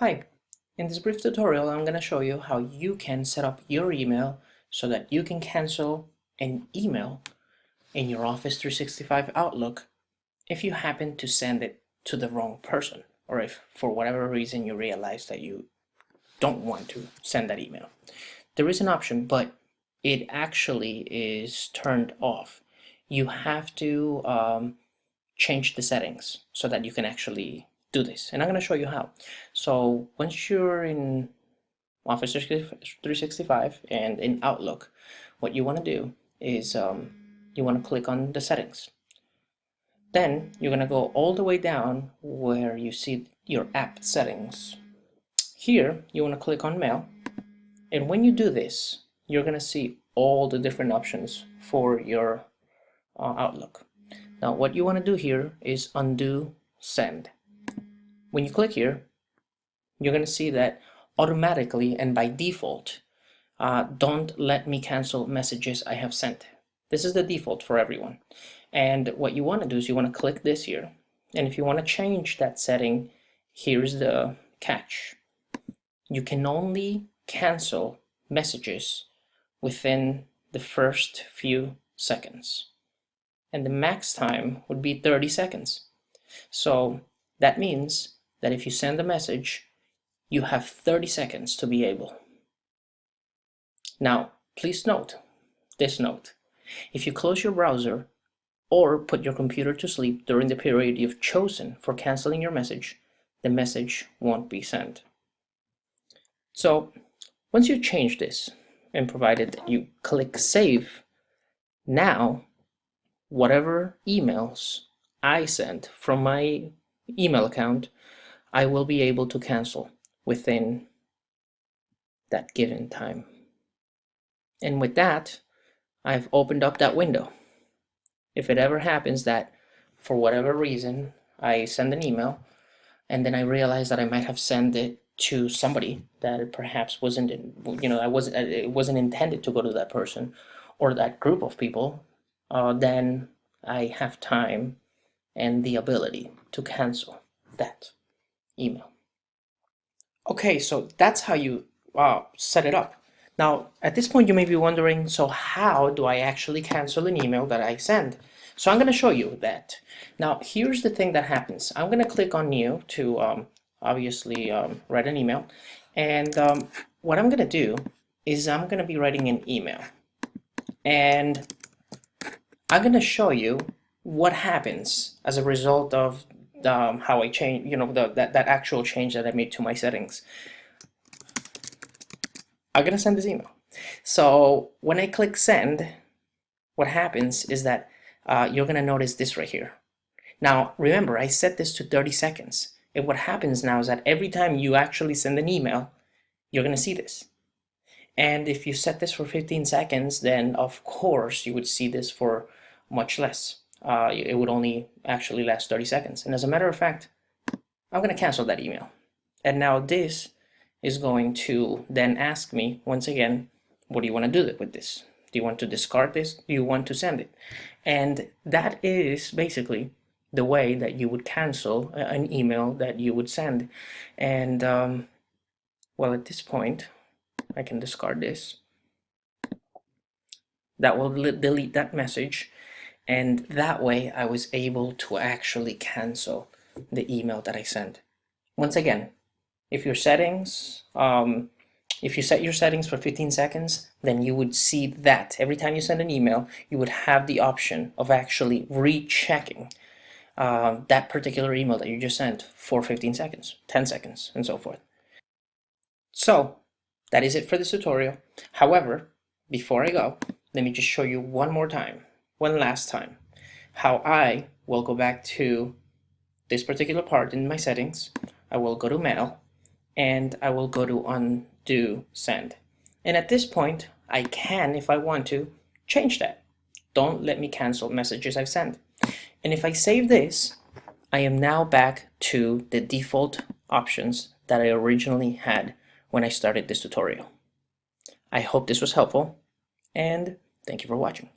Hi, in this brief tutorial I'm going to show you how you can set up your email so that you can cancel an email in your Office 365 Outlook if you happen to send it to the wrong person, or if for whatever reason you realize that you don't want to send that email. There is an option, but it actually is turned off. You have to change the settings so that you can actually do this, and I'm going to show you how. So once you're in Office 365 and in Outlook, what you want to do is you want to click on the settings. Then you're going to go all the way down where you see your app settings. Here you want to click on Mail, and when you do this you're going to see all the different options for your Outlook. Now what you want to do here is undo send. When you click here, you're going to see that automatically and by default, don't let me cancel messages I have sent. This is the default for everyone. And what you want to do is you want to click this here. And if you want to change that setting, here's the catch. You can only cancel messages within the first few seconds. And the max time would be 30 seconds. So that means that if you send a message, you have 30 seconds to be able. Now, please note this note. If you close your browser or put your computer to sleep during the period you've chosen for canceling your message, the message won't be sent. So once you change this, and provided that you click save, now whatever emails I sent from my email account, I will be able to cancel within that given time. And with that, I've opened up that window. If it ever happens that for whatever reason I send an email and then I realize that I might have sent it to somebody that it perhaps wasn't, it wasn't intended to go to that person or that group of people, then I have time and the ability to cancel that email. Okay, so that's how you set it up. Now, at this point, you may be wondering, so how do I actually cancel an email that I send? So I'm going to show you that. Now, here's the thing that happens. I'm going to click on New to obviously write an email. And what I'm going to do is I'm going to be writing an email. And I'm going to show you what happens as a result of how I change, that actual change that I made to my settings. I'm gonna send this email. So when I click send, what happens is that you're gonna notice this right here. Now remember, I set this to 30 seconds. And what happens now is that every time you actually send an email, you're gonna see this. And if you set this for 15 seconds, then of course you would see this for much less. It would only actually last 30 seconds. And as a matter of fact, I'm going to cancel that email. And now this is going to then ask me once again, what do you want to do with this? Do you want to discard this? Do you want to send it? And that is basically the way that you would cancel an email that you would send. And well, at this point, I can discard this. That will delete that message. And that way I was able to actually cancel the email that I sent. Once again, if your settings, if you set your settings for 15 seconds, then you would see that every time you send an email, you would have the option of actually rechecking that particular email that you just sent for 15 seconds, 10 seconds, and so forth. So that is it for this tutorial. However, before I go, let me just show you one last time, how I will go back to this particular part in my settings. I will go to Mail, and I will go to Undo Send. And at this point, I can, if I want to, change that. Don't let me cancel messages I've sent. And if I save this, I am now back to the default options that I originally had when I started this tutorial. I hope this was helpful, and thank you for watching.